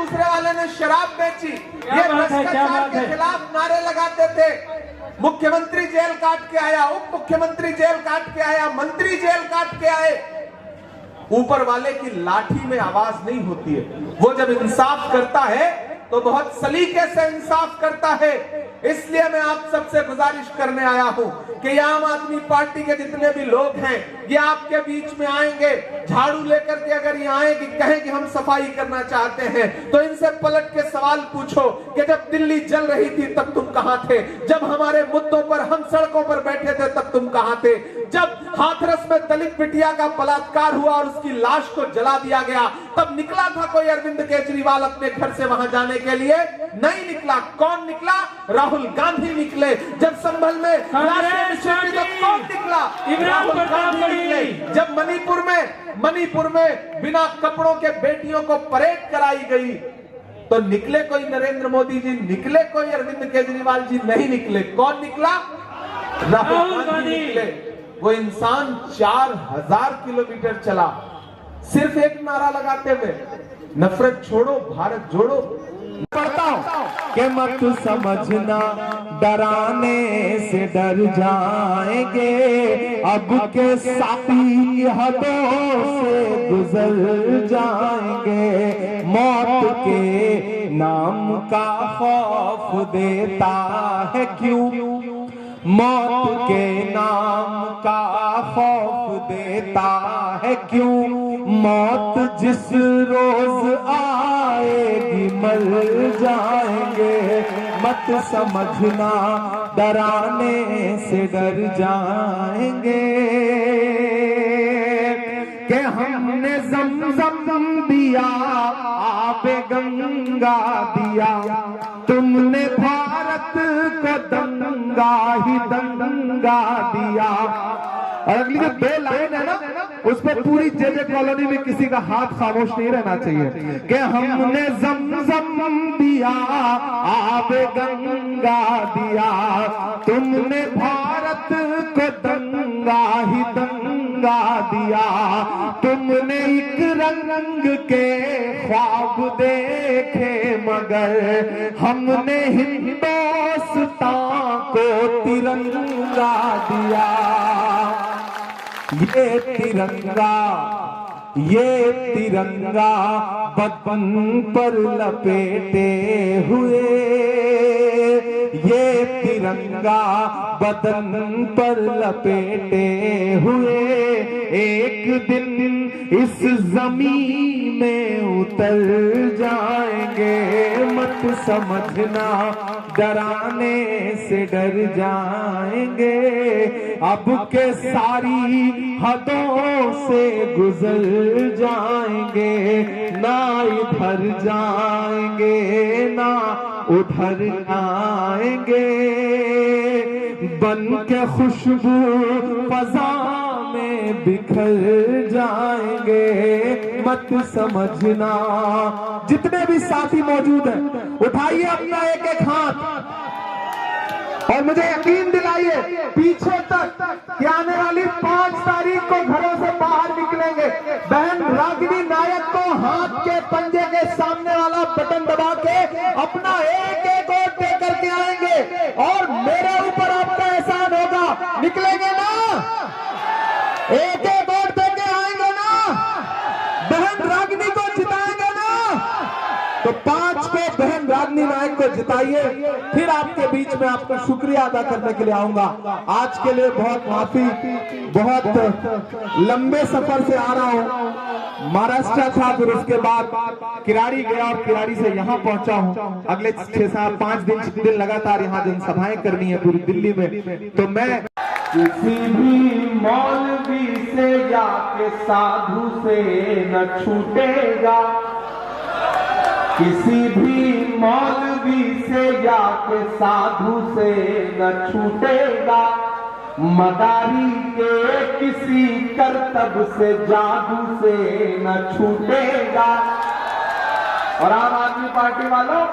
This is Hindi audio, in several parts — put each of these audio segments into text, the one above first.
दूसरे वाले ने शराब बेची, ये भ्रष्टाचार के खिलाफ नारे लगाते थे। मुख्यमंत्री जेल काट के आया, उप मुख्यमंत्री जेल काट के आया, मंत्री जेल काट के आए। ऊपर वाले की लाठी में आवाज नहीं होती है। वो जब इंसाफ करता है तो बहुत सलीके से इंसाफ करता है। इसलिए मैं आप सबसे गुजारिश करने आया हूं कि आम आदमी पार्टी के जितने भी लोग हैं ये आपके बीच में आएंगे, झाड़ू लेकर के अगर ये आए कि कहें कि हम सफाई करना चाहते हैं, तो इनसे पलट के सवाल पूछो कि जब दिल्ली जल रही थी तब तुम कहां थे? जब हमारे मुद्दों पर हम सड़कों पर बैठे थे तब तुम कहां थे? जब हाथरस में दलित बिटिया का बलात्कार हुआ और उसकी लाश को जला दिया गया, तब निकला था कोई अरविंद केजरीवाल अपने घर से वहां जाने के लिए? नहीं निकला। कौन निकला? राहुल गांधी निकले। जब संभल में तो कौन निकला? राहुल गांधी निकले। जब मणिपुर में बिना कपड़ों के बेटियों को परेड कराई गई तो निकले कोई नरेंद्र मोदी जी? निकले कोई अरविंद केजरीवाल जी? नहीं निकले। कौन निकला? राहुल गांधी निकले। वो इंसान 4000 किलोमीटर चला सिर्फ एक नारा लगाते हुए, नफरत छोड़ो भारत जोड़ो। पढ़ता हूं कि मत समझना डराने से डर जाएंगे, अब के साथी हदों से गुजर जाएंगे। मौत के नाम का खौफ देता है क्यों? मौत के नाम का खौफ देता है क्यों? मौत जिस रोज आएगी मर जाएंगे। मत समझना डराने से डर जाएंगे कि हमने ज़मज़म दिया, आबे गंगा दिया, तुमने भारत को दंगा ही दंगा दिया। और अगली जो 2 लाइन है ना, उस पर पूरी जेजे कॉलोनी में किसी का हाथ खामोश नहीं रहना चाहिए कि हमने ज़मज़म दिया, आबे गंगा दिया, तुमने भारत को दंगा ही दंगा दिया। तुमने एक रंग के ख्वाब देखे मगर हमने हिंदुस्तान को तिरंगा दिया। ये तिरंगा बदन पर लपेटे हुए, ये तिरंगा बदन पर लपेटे हुए एक दिन इस जमीन में उतर जाएंगे। मत समझना डराने से डर जाएंगे, अब के सारी हदों से गुजर जाएंगे। ना इधर जाएंगे ना उधर आएंगे, बन के खुशबू फजा में बिखर जाएंगे। मत समझना। जितने भी साथी मौजूद हैं उठाइए अपना एक एक हाथ और मुझे यकीन दिलाइए पीछे तक कि आने वाली 5 तारीख को घरों से बाहर निकलेंगे। बहन रागिनी नायक को हाथ के पंजे के सामने वाला बटन दबा के अपना एक एक वोट दे करके आएंगे और मेरे ऊपर आपका एहसान होगा। निकलेंगे ना? एक एक वोट दे के आएंगे ना? बहन रागिनी को जिताएंगे ना? तो 5 को बहन रागिनी नायक को जिताइए, फिर आपके बीच में आपका शुक्रिया अदा करने के लिए आऊंगा। आज के लिए बहुत माफी, बहुत लंबे सफर से आ रहा हूं। महाराष्ट्र था, फिर उसके बाद किराड़ी गया और किराड़ी से यहाँ पहुंचा हूं। अगले 6-5 दिन लगातार यहाँ जनसभाएं करनी है पूरी दिल्ली में। तो मैं किसी भी मौलवी से या के साधु से न छूटेगा, किसी भी मौलवी से या के साधु से न छूटेगा। मदारी के किसी करतब से जादू से न छूटेगा। और आम आदमी पार्टी वालों,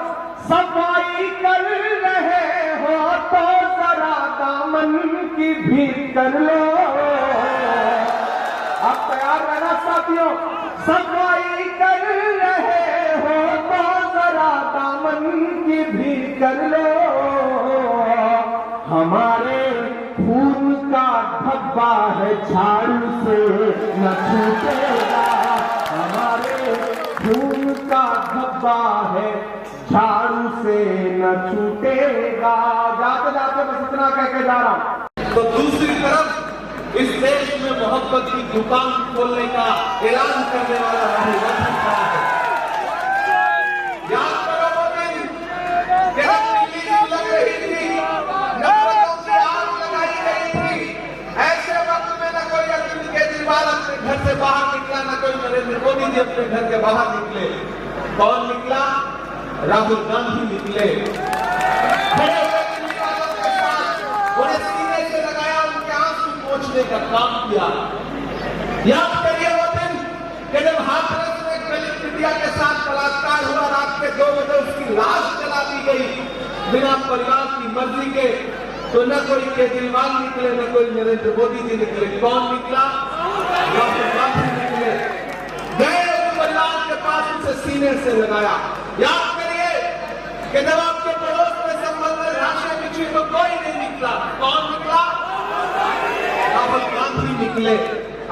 सफाई कर रहे हो तो जरा दामन की भी कर लो। अब तैयार रहना साथियों, सफाई कर रहे हो तो कर लो, हमारे खून का धब्बा है झाड़ू से न छूटेगा, हमारे खून का धब्बा है झाड़ू से न छूटेगा। जाते जाते बस इतना कह के जा रहा हूं। तो दूसरी तरफ इस देश में मोहब्बत की दुकान खोलने का ऐलान करने वाला राहुल गांधी खड़ा है। याद करो वो दिन जब दिल्ली लग रही थी, नफरतों की आग लगाई गई थी, ऐसे वक्त में न कोई अरविंद केजरीवाल अपने घर से बाहर निकला, न कोई नरेंद्र मोदी जी अपने घर के बाहर निकले। कौन निकला? राहुल गांधी निकले। खड़े हुए दिल्ली वालों के साथ उन्हें सीने से लगाया, उनके आंसू पोंछने का काम किया। याद करिए वो दिन कि जब हाथरस में दलित बिटिया के साथ बलात्कार हुआ, रात के 2 बजे उसकी लाश जला दी गई बिना परिवार की मर्जी के। तो न कोई केजरीवाल निकले, न कोई नरेंद्र मोदी जी निकले। कौन निकला? राहुल गांधी निकले। गए उस परिवार के पास, उसे सीने से लगाया। याद करिए कि जब आपके पड़ोस में संबंध में राशि बिछी तो कोई नहीं निकला। कौन निकला? राहुल गांधी निकले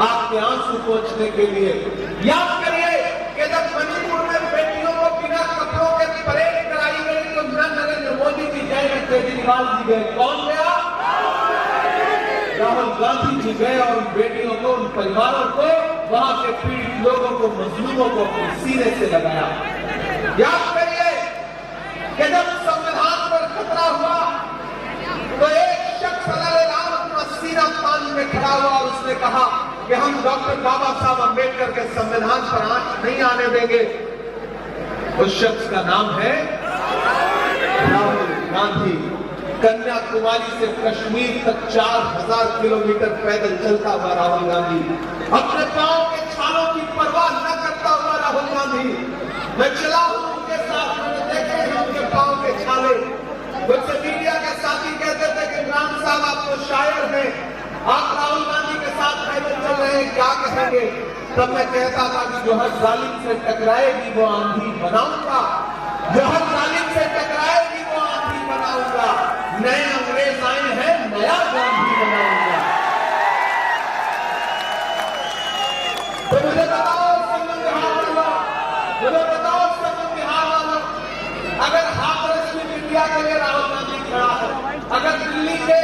आपके आंसू पोंछने के लिए। याद करिए कि जब मणिपुर में बेटियों को बिना कपड़ों के परेड कराई गई तो न नरेंद्र मोदी जी गए, न केजरीवाल जी गए। कौन गया? राहुल गांधी जी गए और उन बेटियों को, उन परिवारों को, वहां के पीड़ित लोगों को, मजलूमों को अपने सीने से लगाया। याद करिए कि जब संविधान पर खतरा हुआ तो एक शख्स अलालेलाम अपना सीना तान में खड़ा हुआ और उसने कहा कि हम डॉक्टर बाबा साहब अम्बेडकर के संविधान पर आंच नहीं आने देंगे। उस शख्स का नाम है राहुल गांधी। कन्याकुमारी से कश्मीर तक 4000 किलोमीटर पैदल चलता हुआ राहुल गांधी, अपने पांव के छालों की परवाह न करता हुआ राहुल गांधी। मैं चला हूं उनके साथ, मैंने देखे हैं उनके पांव के छाले। मुझसे मीडिया के साथी कहते थे कि इमरान साहब आप तो शायर हैं, आप राहुल गांधी के साथ पैदल चल रहे हैं, क्या कहेंगे? तब मैं कहता था कि जो हर जालिम से टकराएगी वो आंधी बनाऊंगा, जो हर जालिम से टकराएगी वो आंधी बनाऊंगा। नए अंग्रेज आए हैं, नया गांधी बनाऊंगा। तो मुझे बताओ संगम बिहार वालों, मुझे बताओ संगम बिहार वालों, अगर हाथरस में इंडिया के लिए राहुल गांधी खड़ा है, अगर दिल्ली के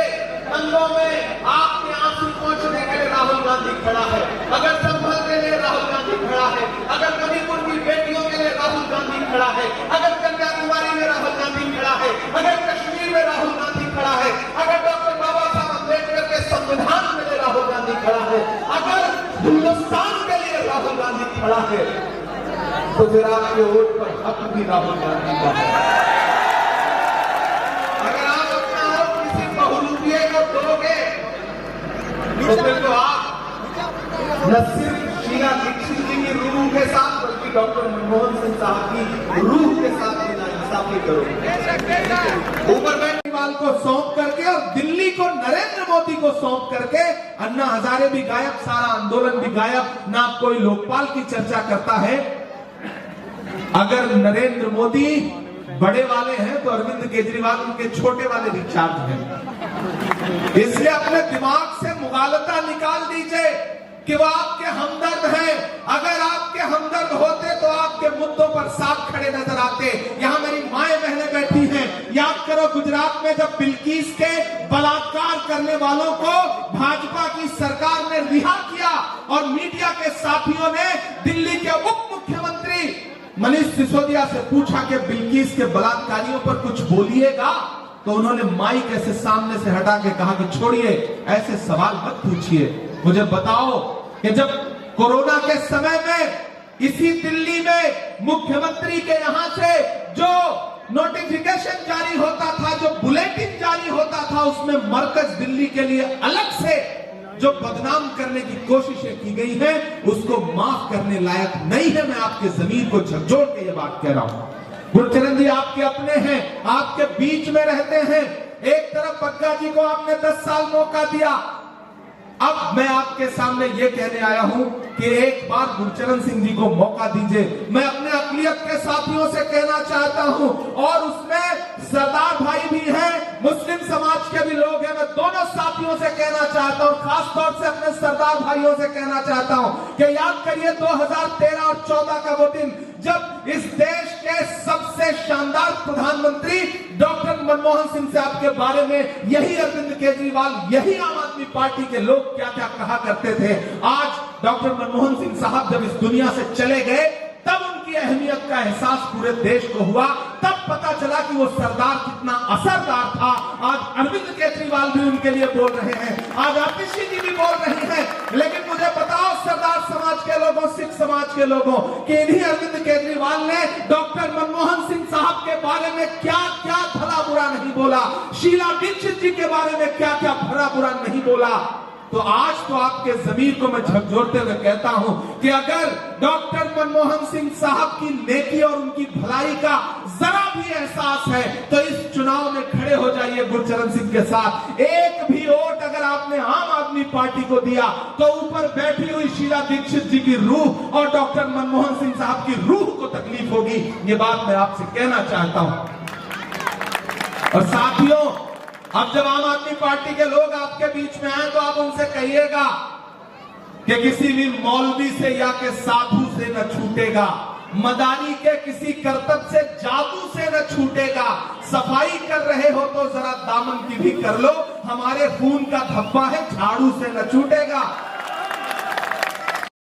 दंगों में आपके आंसू पोंछने के लिए राहुल गांधी खड़ा है, अगर संभल के लिए राहुल गांधी खड़ा है, अगर मणिपुर की बेटियों के लिए राहुल गांधी खड़ा है, अगर कन्याकुमारी में राहुल गांधी खड़ा है, अगर कश्मीर में राहुल गांधी खड़ा है, अगर डॉक्टर बाबा साहब अम्बेडकर के संविधान के लिए राहुल गांधी खड़ा है, अगर हिंदुस्तान के लिए राहुल गांधी खड़ा है, तो फिर आपके वोट पर हक भी राहुल गांधी का है। अगर आप अपना वोट किसी बहुरूपिये को दोगे तो फिर तो आप न सिर्फ शीला दीक्षित जी की रूह के साथ बल्कि डॉक्टर मनमोहन सिंह साहब की रूह के साथ भी नाइंसाफी करोगे। ऊपर केजरीवाल को सौंप करके और दिल्ली को नरेंद्र मोदी को सौंप करके अन्ना हजारे भी गायब, सारा आंदोलन भी गायब, ना कोई लोकपाल की चर्चा करता है। अगर नरेंद्र मोदी बड़े वाले हैं तो अरविंद केजरीवाल उनके छोटे वाले रिचार्ज हैं। इसलिए अपने दिमाग से मुगालता निकाल दीजिए कि वो आपके हमदर्द हैं। अगर आपके हमदर्द होते तो आपके मुद्दों पर साफ खड़े नजर आते। यहाँ मेरी माएं बहनें बैठी हैं, याद करो गुजरात में जब बिल्किस के बलात्कार करने वालों को भाजपा की सरकार ने रिहा किया और मीडिया के साथियों ने दिल्ली के उप मुख्यमंत्री मनीष सिसोदिया से पूछा कि बिल्किस के बलात्कारियों पर कुछ बोलिएगा, तो उन्होंने माइक ऐसे सामने से हटा के कहा कि छोड़िए, ऐसे सवाल मत पूछिए। मुझे बताओ कि जब कोरोना के समय में इसी दिल्ली में मुख्यमंत्री के यहां से जो नोटिफिकेशन जारी होता था, जो बुलेटिन जारी होता था, उसमें मरकज दिल्ली के लिए अलग से जो बदनाम करने की कोशिशें की गई हैं, उसको माफ करने लायक नहीं है। मैं आपके जमीर को झकझोर के ये बात कह रहा हूं। गुरचरण जी आपके अपने हैं, आपके बीच में रहते हैं। एक तरफ बग्गा जी को आपने 10 साल मौका दिया, अब मैं आपके सामने ये कहने आया हूं कि एक बार गुरचरण सिंह जी को मौका दीजिए। मैं अपने अक़लियत के साथियों से कहना चाहता हूं, और उसमें सरदार भाई भी हैं, मुस्लिम समाज के भी लोग हैं। मैं दोनों साथियों से कहना चाहता हूं, खास तौर से अपने सरदार भाइयों से कहना चाहता हूं कि याद करिए 2013 और 14 का वो दिन जब इस देश के सबसे शानदार प्रधानमंत्री डॉक्टर मनमोहन सिंह साहब के बारे में यही अरविंद केजरीवाल, यही आम आदमी पार्टी के लोग क्या क्या कहा करते थे। आज डॉक्टर मनमोहन सिंह साहब जब इस दुनिया से चले गए, तब उनकी अहमियत का एहसास पूरे देश को हुआ, तब पता चला कि वो सरदार कितना असरदार था। आज अरविंद केजरीवाल भी उनके लिए बोल रहे हैं, आज आतिशी जी भी बोल रही हैं। लेकिन मुझे बताओ सरदार समाज के लोगों, सिख समाज के लोगों, कि इन्हीं अरविंद केजरीवाल ने डॉक्टर मनमोहन सिंह साहब के बारे में क्या क्या भला बुरा नहीं बोला, शीला दीक्षित जी के बारे में क्या क्या भला बुरा नहीं बोला। तो आज तो आपके जमीर को मैं झकझोरते हुए कहता हूं कि अगर डॉक्टर मनमोहन सिंह साहब की नेकी और उनकी भलाई का जरा भी एहसास है तो इस चुनाव में खड़े हो जाइए गुरचरण सिंह के साथ। एक भी वोट अगर आपने आम आदमी पार्टी को दिया तो ऊपर बैठी हुई शीला दीक्षित जी की रूह और डॉक्टर मनमोहन सिंह साहब की रूह को तकलीफ होगी। ये बात मैं आपसे कहना चाहता हूं। और साथियों, अब जब आम आदमी पार्टी के लोग आपके बीच में आए तो आप उनसे कहिएगा कि किसी भी मौलवी से या के साधु से न छूटेगा, मदानी के किसी करतब से, जादू से न छूटेगा। सफाई कर रहे हो तो जरा दामन की भी कर लो, हमारे खून का धब्बा है, झाड़ू से न छूटेगा।